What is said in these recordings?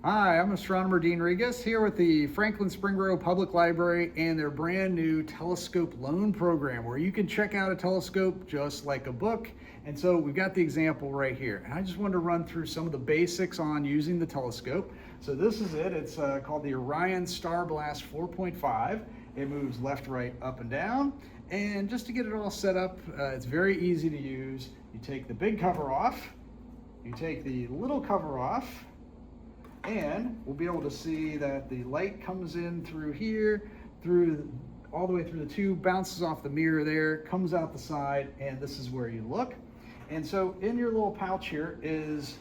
Hi, I'm astronomer Dean Regas here with the Franklin-Springboro Public Library and their brand new telescope loan program where you can check out a telescope just like a book. And so we've got the example right here. And I just wanted to run through some of the basics on using the telescope. So this is it. It's called the Orion Star Blast 4.5. It moves left, right, up, and down. And just to get it all set up, it's very easy to use. You take the big cover off, you take the little cover off, and we'll be able to see that the light comes in through here, all the way through the tube, bounces off the mirror there, comes out the side, and this is where you look. And so in your little pouch here is,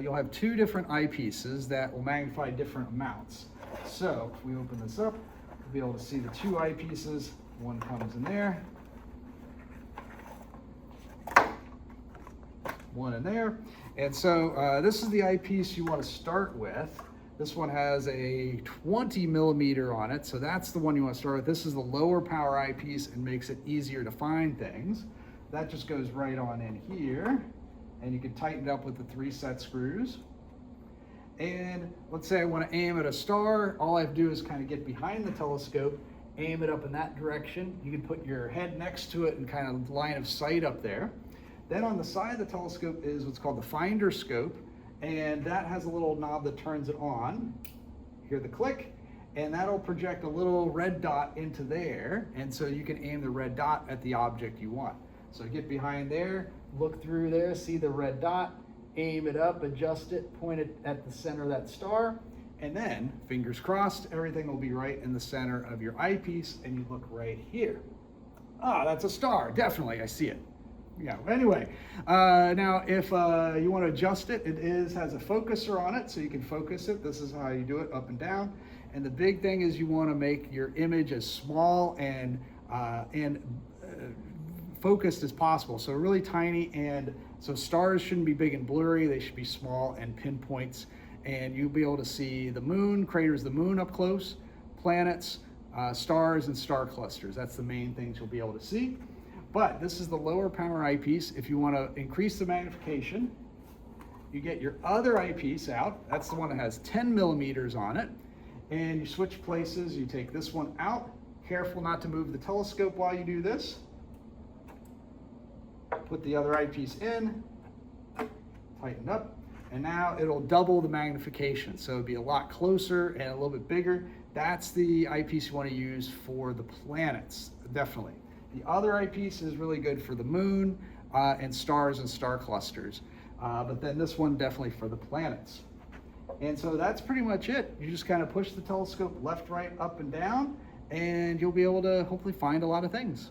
you'll have two different eyepieces that will magnify different amounts. So if we open this up, we'll be able to see the two eyepieces. One comes in there, one in there. And so this is the eyepiece you want to start with. This one has a 20 millimeter on it, so that's the one you want to start with. This is the lower power eyepiece and makes it easier to find things. That just goes right on in here, and you can tighten it up with the 3 set screws. And let's say I want to aim at a star. All I have to do is kind of get behind the telescope, aim it up in that direction. You can put your head next to it and kind of line of sight up there. Then on the side of the telescope is what's called the finder scope, and that has a little knob that turns it on. Hear the click, and that'll project a little red dot into there, and so you can aim the red dot at the object you want. So get behind there, look through there, see the red dot, aim it up, adjust it, point it at the center of that star, and then, fingers crossed, everything will be right in the center of your eyepiece, and you look right here. Ah, that's a star, definitely, I see it. Yeah, anyway, now if you want to adjust it, it has a focuser on it, so you can focus it. This is how you do it, up and down. And the big thing is you want to make your image as small and focused as possible. So really tiny, and so stars shouldn't be big and blurry. They should be small and pinpoints. And you'll be able to see the moon, craters of the moon up close, planets, stars, and star clusters. That's the main things you'll be able to see. But this is the lower power eyepiece. If you want to increase the magnification, you get your other eyepiece out. That's the one that has 10 millimeters on it. And you switch places. You take this one out. Careful not to move the telescope while you do this. Put the other eyepiece in, tighten up, and now it'll double the magnification. So it'll be a lot closer and a little bit bigger. That's the eyepiece you want to use for the planets, definitely. The other eyepiece is really good for the moon and stars and star clusters. But then this one definitely for the planets. And so that's pretty much it. You just kind of push the telescope left, right, up, and down, and you'll be able to hopefully find a lot of things.